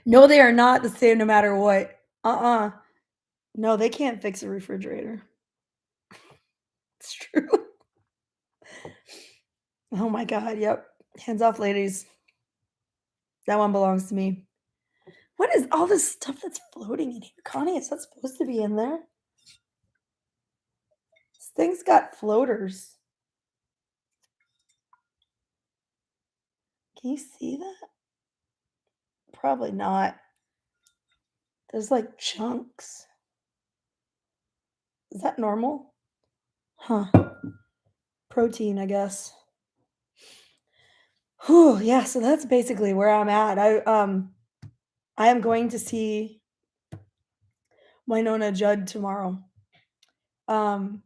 No, they are not the same no matter what. Uh-uh. No, they can't fix a refrigerator. It's true. Oh my god, yep. Hands off, ladies. That one belongs to me. What is all this stuff that's floating in here? Connie, is that supposed to be in there? This thing's got floaters. Can you see that? Probably not. There's like chunks. Is that normal? Huh. Protein, I guess. Whew, yeah, so that's basically where I'm at. I am going to see Winona Judd tomorrow. Um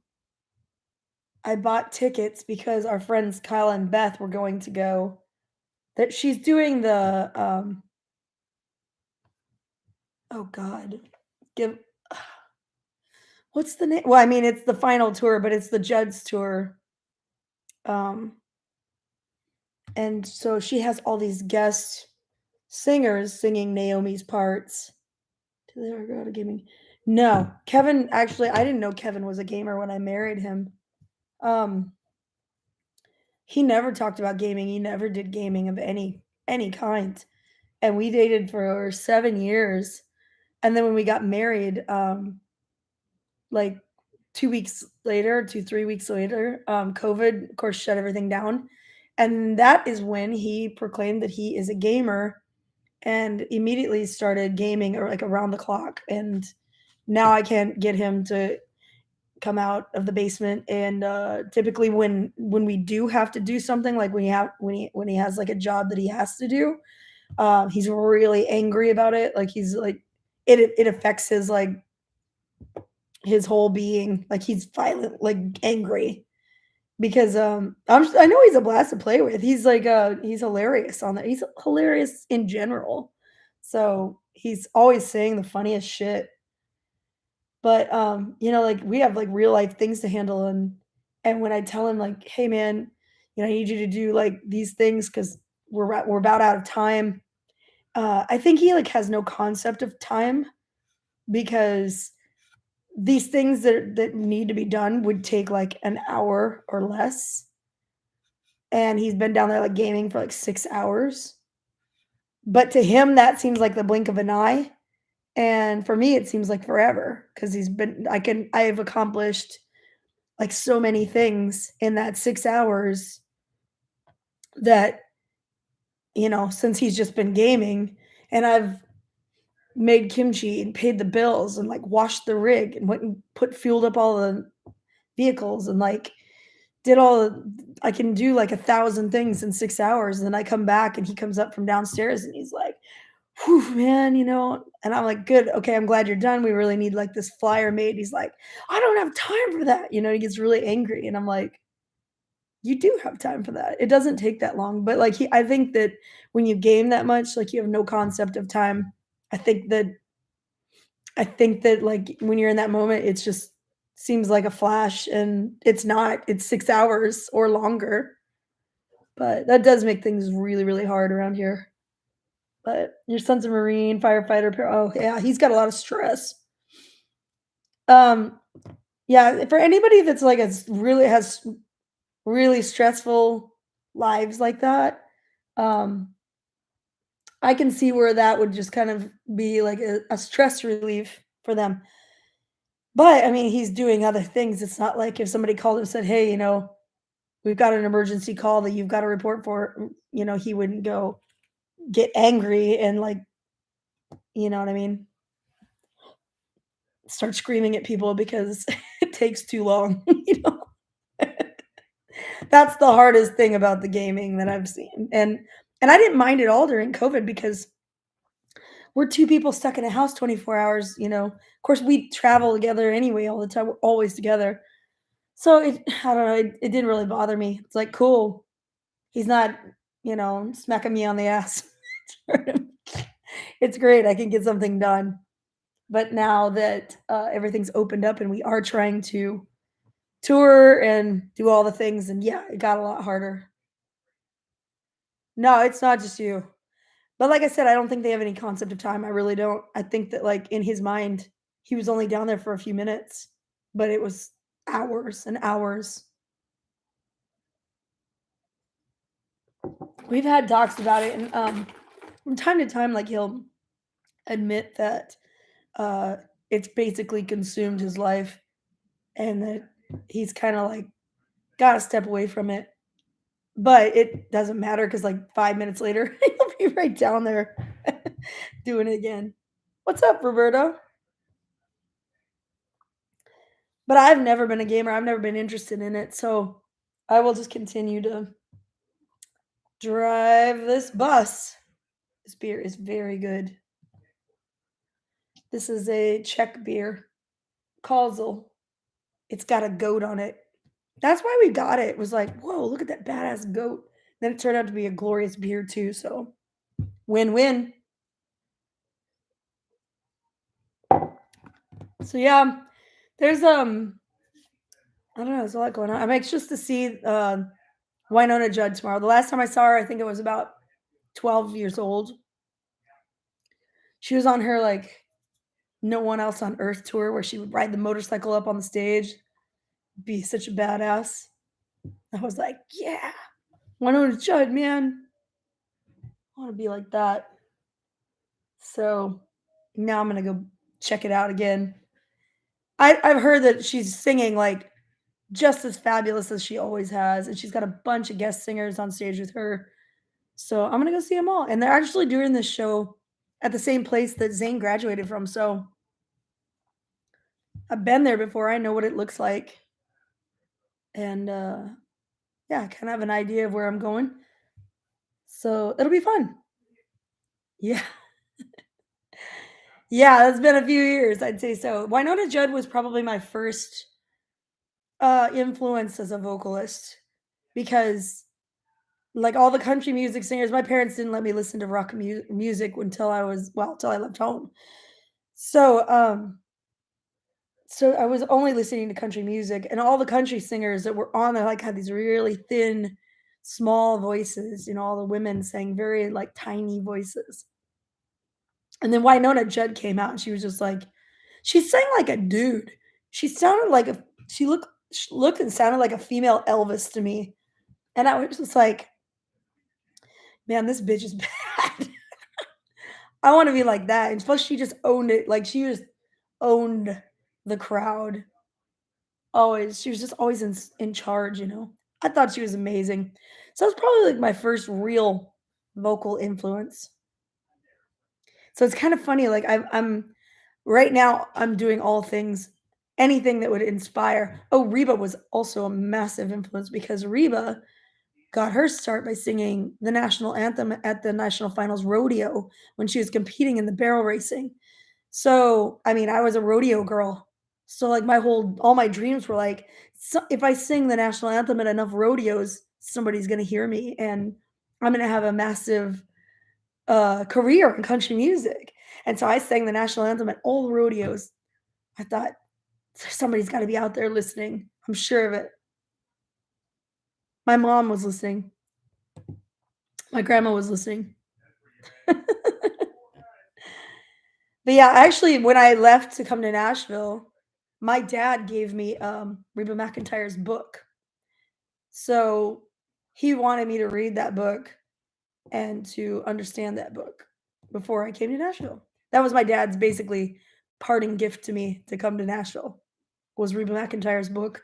I bought tickets because our friends Kyle and Beth were going to go that she's doing the oh god, give what's the name? Well, I mean, it's the final tour, but it's the Judd's tour. Um, and so she has all these guest singers singing Naomi's parts. Do they ever go to gaming? No, Kevin. Actually, I didn't know Kevin was a gamer when I married him. Um, he never talked about gaming. He never did gaming of any kind. And we dated for 7 years. And then when we got married, like 2 weeks later, 3 weeks later, COVID, of course, shut everything down. And that is when he proclaimed that he is a gamer and immediately started gaming or like around the clock. And now I can't get him to come out of the basement. And typically when we do have to do something, like when he has like a job that he has to do, he's really angry about it. Like he's like it affects his like his whole being. Like he's violent, like angry because I know he's a blast to play with. He's like he's hilarious on that. He's hilarious in general. So he's always saying the funniest shit. But like we have like real life things to handle and when I tell him like, "Hey man, I need you to do like these things cuz we're about out of time." I think he like has no concept of time because these things that need to be done would take like an hour or less. And he's been down there like gaming for like 6 hours. But to him, that seems like the blink of an eye. And for me, it seems like forever because I have accomplished like so many things in that 6 hours that, since he's just been gaming and I've made kimchi and paid the bills and like washed the rig and went and fueled up all the vehicles and like did I can do like 1,000 things in 6 hours. And then I come back and he comes up from downstairs and he's like, "Whew, man, and I'm like, good. Okay. I'm glad you're done. We really need like this flyer made." He's like, "I don't have time for that." He gets really angry. And I'm like, you do have time for that. It doesn't take that long. But like I think that when you game that much, like you have no concept of time. I think that I think that, like, when you're in that moment, it's just seems like a flash, and it's not. It's 6 hours or longer, but that does make things really, really hard around here. But your son's a Marine, firefighter, oh, yeah, he's got a lot of stress. Um, yeah, for anybody that's, like, has really stressful lives like that, um, I can see where that would just kind of be like a stress relief for them. But, I mean, he's doing other things. It's not like if somebody called and said, "Hey, we've got an emergency call that you've got to report for," he wouldn't go get angry and like, you know what I mean? Start screaming at people because it takes too long, That's the hardest thing about the gaming that I've seen. And I didn't mind at all during COVID because we're two people stuck in a house 24 hours. Of course, we travel together anyway all the time. We're always together. So I don't know, it didn't really bother me. It's like, cool. He's not, smacking me on the ass. It's great. I can get something done. But now that everything's opened up and we are trying to tour and do all the things, and yeah, it got a lot harder. No, it's not just you. But like I said, I don't think they have any concept of time. I really don't. I think that like in his mind, he was only down there for a few minutes, but it was hours and hours. We've had talks about it, and from time to time, like he'll admit that uh, it's basically consumed his life, and that he's kind of like got to step away from it. But it doesn't matter because like 5 minutes later, he'll be right down there doing it again. What's up, Roberto? But I've never been a gamer. I've never been interested in it, so I will just continue to drive this bus. This beer is very good. This is a Czech beer, Kalzel. It's got a goat on it. That's why we got it. It was like, whoa, look at that badass goat. Then it turned out to be a glorious beer too, so win-win. So yeah, there's I don't know, there's a lot going on. I'm anxious to see Winona Judd tomorrow. The last time I saw her, I think it was about 12 years old. She was on her like No One Else on Earth tour where she would ride the motorcycle up on the stage, be such a badass. I was like, yeah, Winona Judd, man. I want to be like that. So now I'm gonna go check it out again. I've heard that she's singing like just as fabulous as she always has, and she's got a bunch of guest singers on stage with her. So I'm gonna go see them all, and they're actually doing this show at the same place that Zayn graduated from. So I've been there before. I know what it looks like, and yeah, I kind of have an idea of where I'm going. So it'll be fun. Yeah, yeah. It's been a few years, I'd say so. Winona Judd was probably my first influence as a vocalist because like all the country music singers, my parents didn't let me listen to rock music until I was well, till I left home. So, so I was only listening to country music, and all the country singers that were on there like had these really thin, small voices. You know, all the women sang very like tiny voices. And then Winona Judd came out, and she was just like, she sang like a dude. She sounded like a she looked and sounded like a female Elvis to me, and I was just like, man, this bitch is bad. I wanna be like that, and plus she just owned it, like, she just owned the crowd. Always, she was just always in charge, you know? I thought she was amazing. So it's probably, like, my first real vocal influence. So it's kind of funny, like, I'm right now, I'm doing all things anything that would inspire. Oh, Reba was also a massive influence because Reba got her start by singing the national anthem at the national finals rodeo when she was competing in the barrel racing. So, I mean, I was a rodeo girl. So, like, all my dreams were like, if I sing the national anthem at enough rodeos, somebody's gonna hear me, and I'm gonna have a massive career in country music. And so I sang the national anthem at all the rodeos. I thought somebody's got to be out there listening. I'm sure of it. My mom was listening. My grandma was listening. But yeah, actually, when I left to come to Nashville, my dad gave me Reba McEntire's book. So he wanted me to read that book and to understand that book before I came to Nashville. That was my dad's basically parting gift to me to come to Nashville was Reba McEntire's book.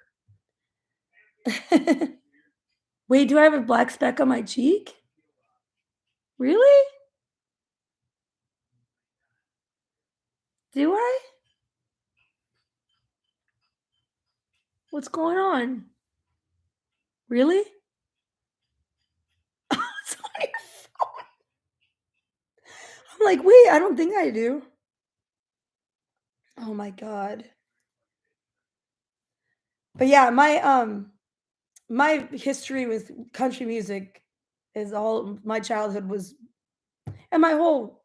Wait, do I have a black speck on my cheek? Really? Do I? What's going on? Really? It's on your phone. I'm like, wait, I don't think I do. Oh my god. But yeah, my history with country music is all my childhood was and my whole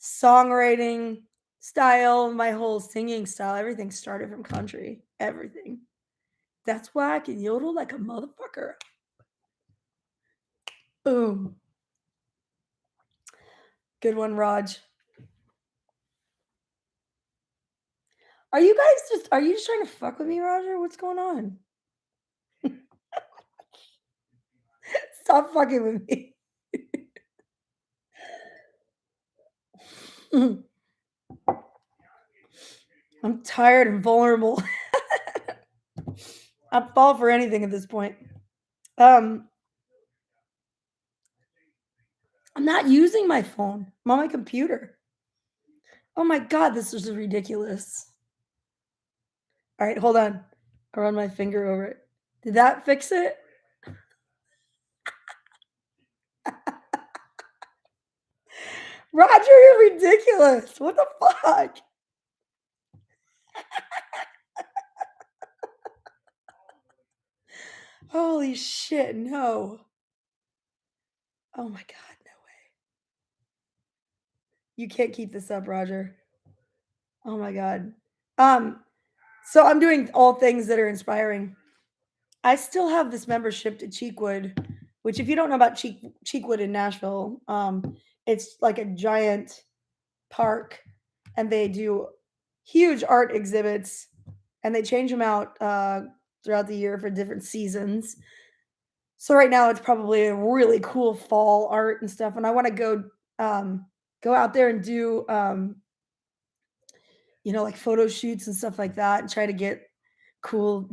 songwriting style, my whole singing style, everything started from country. Everything. That's why I can yodel like a motherfucker. Boom. Good one, Raj. Are you just trying to fuck with me, Roger? What's going on? Stop fucking with me. I'm tired and vulnerable. I'd fall for anything at this point. Um, I'm not using my phone. I'm on my computer. Oh my god, this is ridiculous. All right, hold on. I run my finger over it. Did that fix it? Roger, you're ridiculous. What the fuck? Holy shit, no. Oh my God, no way. You can't keep this up, Roger. Oh my God. Um, so I'm doing all things that are inspiring. I still have this membership to Cheekwood, which if you don't know about Cheekwood in Nashville, it's like a giant park and they do huge art exhibits and they change them out throughout the year for different seasons. So right now it's probably a really cool fall art and stuff, and I want to go out there and do like photo shoots and stuff like that, and try to get cool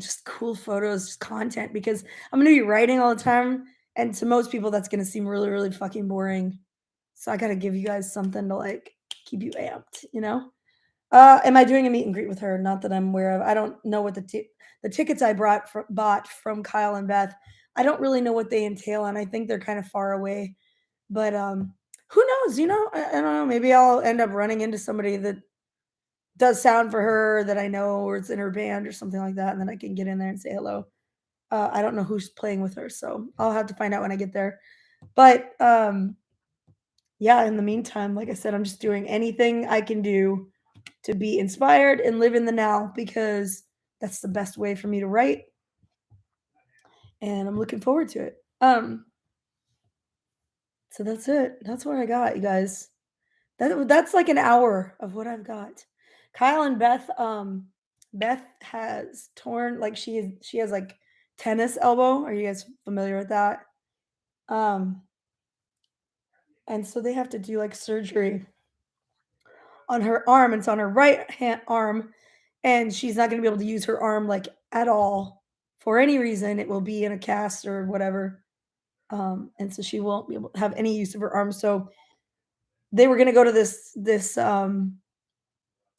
photos, just content because I'm gonna be writing all the time, and to most people that's gonna seem really really fucking boring. So I got to give you guys something to like keep you amped. Am I doing a meet and greet with her? Not that I'm aware of. I don't know what the tickets I bought from Kyle and Beth. I don't really know what they entail, and I think they're kind of far away. But who knows? I don't know. Maybe I'll end up running into somebody that does sound for her that I know, or it's in her band or something like that, and then I can get in there and say hello. I don't know who's playing with her, so I'll have to find out when I get there. But yeah, in the meantime, like I said, I'm just doing anything I can do to be inspired and live in the now because that's the best way for me to write. And I'm looking forward to it. So that's it. That's what I got, you guys. That's like an hour of what I've got. Kyle and Beth has torn like she has like tennis elbow. Are you guys familiar with that? Um and so they have to do like surgery on her arm. It's on her right hand arm, and she's not going to be able to use her arm like at all for any reason. It will be in a cast or whatever, and so she won't be able to have any use of her arm. So they were going to go to this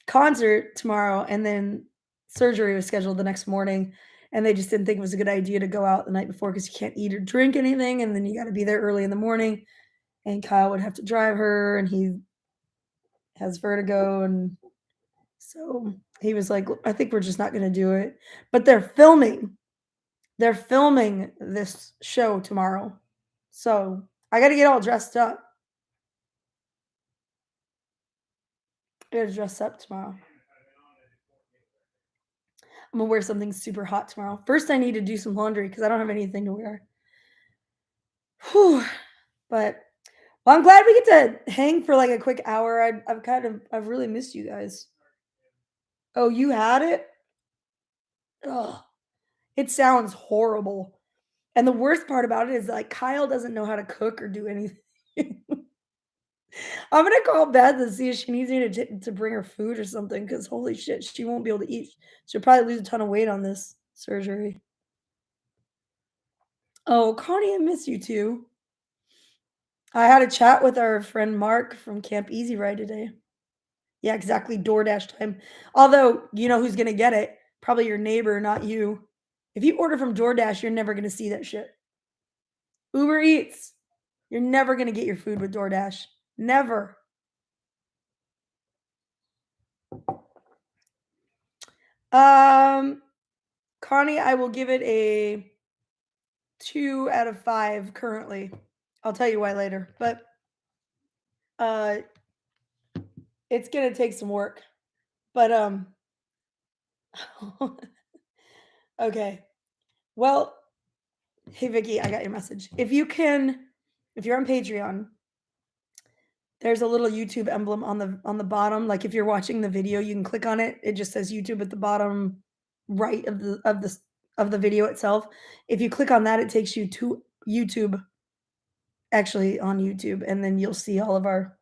concert tomorrow, and then surgery was scheduled the next morning. And they just didn't think it was a good idea to go out the night before because you can't eat or drink anything, and then you got to be there early in the morning. And Kyle would have to drive her, and he has vertigo, and so he was like, I think we're just not going to do it. But they're filming. They're filming this show tomorrow. So I got to get all dressed up. I got to dress up tomorrow. I'm going to wear something super hot tomorrow. First, I need to do some laundry because I don't have anything to wear. Whew. But well, I'm glad we get to hang for like a quick hour. I've really missed you guys. Oh, you had it? Oh, it sounds horrible. And the worst part about it is like Kyle doesn't know how to cook or do anything. I'm gonna call Beth and see if she needs me to bring her food or something. Because holy shit, she won't be able to eat. She'll probably lose a ton of weight on this surgery. Oh, Connie, I miss you too. I had a chat with our friend Mark from Camp Easy Ride today. Yeah, exactly. DoorDash time. Although you know who's gonna get it? Probably your neighbor, not you. If you order from DoorDash, you're never gonna see that shit. Uber Eats, you're never gonna get your food with DoorDash. Never. Um, Connie, I will give it a 2 out of 5 currently. I'll tell you why later, but uh it's going to take some work. But okay. Well, hey Vicky, I got your message. If you're on Patreon, there's a little YouTube emblem on the bottom. Like if you're watching the video, you can click on it. It just says YouTube at the bottom right of the video itself. If you click on that, it takes you to YouTube, actually on YouTube, and then you'll see all of our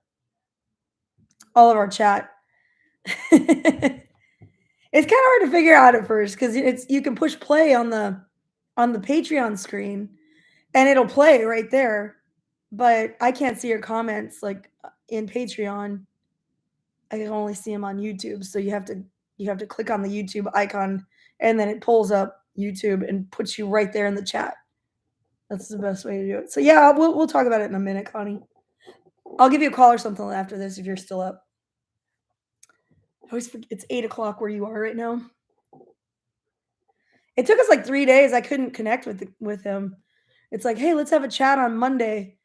chat. It's kind of hard to figure out at first because you can push play on the Patreon screen and it'll play right there, but I can't see your comments like in Patreon. I can only see them on YouTube, so you have to click on the YouTube icon and then it pulls up YouTube and puts you right there in the chat. That's the best way to do it. So yeah, we'll talk about it in a minute, Connie. I'll give you a call or something after this if you're still up. I always forget it's 8:00 where you are right now. It took us like 3 days. I couldn't connect with him. It's like, hey, let's have a chat on Monday.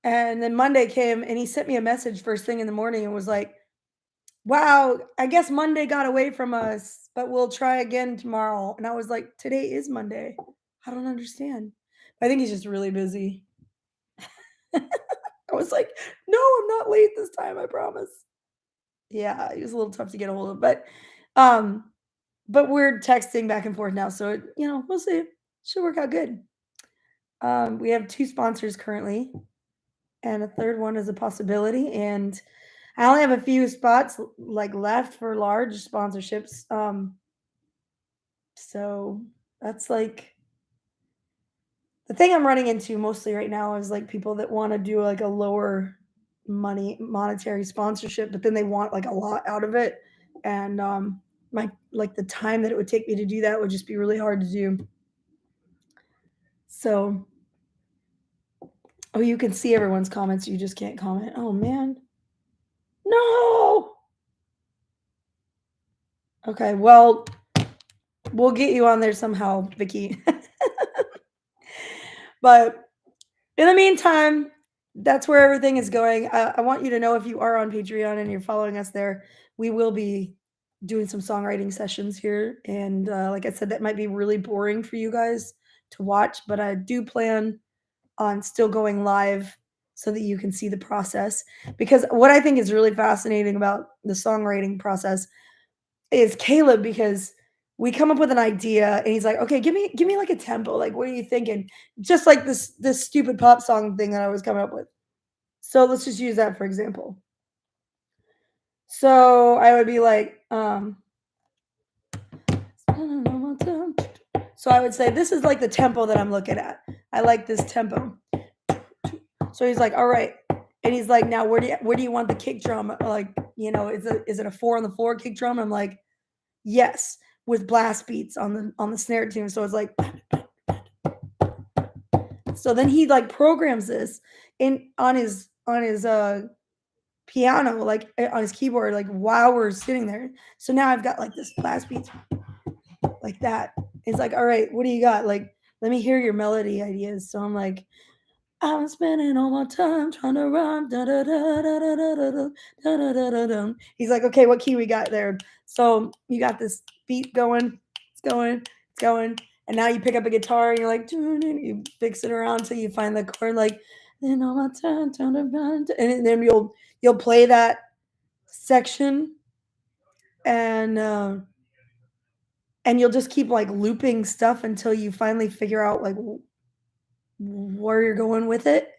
And then Monday came and he sent me a message first thing in the morning and was like, wow, I guess Monday got away from us, but we'll try again tomorrow. And I was like, today is Monday. I don't understand. I think he's just really busy. I was like, no, I'm not late this time, I promise. Yeah, he was a little tough to get a hold of, um, but we're texting back and forth now, so we'll see. Should work out good. We have 2 sponsors currently, and a third one is a possibility, and I only have a few spots like left for large sponsorships. So that's like the thing I'm running into mostly right now is like people that want to do like a lower monetary sponsorship, but then they want like a lot out of it. And my like the time that it would take me to do that would just be really hard to do. So oh, you can see everyone's comments, you just can't comment. Oh man. No. Okay, well, we'll get you on there somehow, Vicky. But in the meantime, that's where everything is going. I want you to know if you are on Patreon and you're following us there, we will be doing some songwriting sessions here. And like I said, that might be really boring for you guys to watch, but I do plan on still going live so that you can see the process. Because what I think is really fascinating about the songwriting process is Caleb, because we come up with an idea and he's like, "Okay, give me like a tempo. Like, what are you thinking?" Just like this stupid pop song thing that I was coming up with. So let's just use that for example. So I would be like, so I would say this is like the tempo that I'm looking at. I like this tempo. So he's like, "All right." And he's like, "Now where do you want the kick drum? Like, is it a 4 on the floor kick drum?" I'm like, "Yes." With blast beats on the snare tune. So it's like, so then he like programs this in on his piano, like on his keyboard, like while we're sitting there. So now I've got like this blast beats like that. It's like, all right, what do you got? Like, let me hear your melody ideas. So I'm like, I'm spending all my time trying to rhyme. Da, da, da, da, da, da, da, da, da, da, da, da. He's like, okay, what key we got there? So you got this beat going, it's going, it's going. And now you pick up a guitar and you're like, you fix it around until you find the chord, like, then all my time, turn around. And then you'll play that section and you'll just keep like looping stuff until you finally figure out like where you're going with it.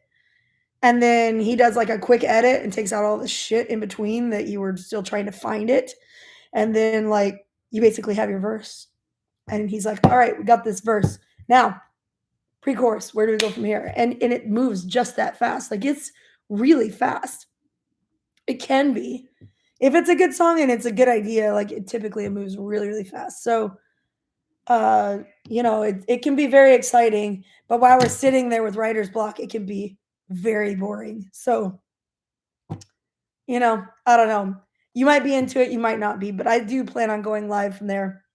And then he does like a quick edit and takes out all the shit in between that you were still trying to find it. And then like you basically have your verse. And he's like, all right, we got this verse. Now, pre-chorus, where do we go from here? And it moves just that fast. Like it's really fast. It can be. If it's a good song and it's a good idea, like it moves really, really fast. So it can be very exciting, but while we're sitting there with writer's block, it can be very boring. So I don't know. You might be into it, you might not be, but I do plan on going live from there.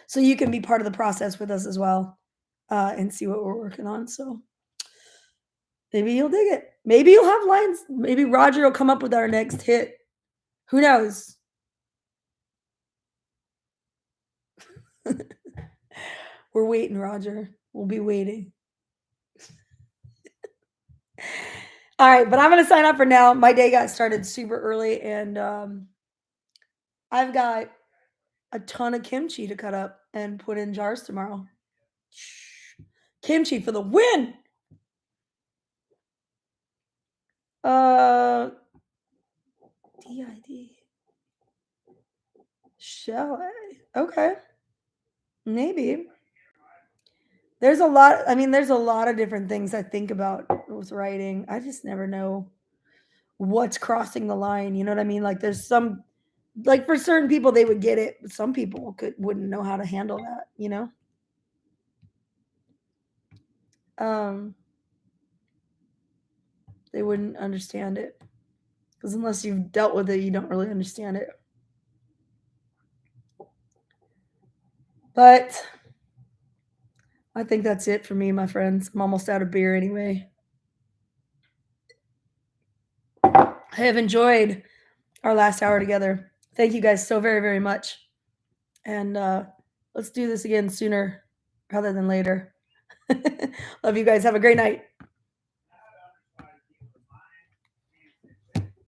So you can be part of the process with us as well, and see what we're working on. So maybe you'll dig it. Maybe you'll have lines. Maybe Roger will come up with our next hit. Who knows? We're waiting, Roger. We'll be waiting. All right, but I'm gonna sign up for now. My day got started super early, and I've got a ton of kimchi to cut up and put in jars tomorrow. Kimchi for the win! Uh, DID. Shall I? Okay, maybe. There's a lot of different things I think about with writing. I just never know what's crossing the line. You know what I mean? Like there's some, like for certain people they would get it, but some people wouldn't know how to handle that. Um, they wouldn't understand it because unless you've dealt with it, you don't really understand it. But I think that's it for me, my friends. I'm almost out of beer anyway. I have enjoyed our last hour together. Thank you guys so very, very much. And let's do this again sooner rather than later. Love you guys. Have a great night.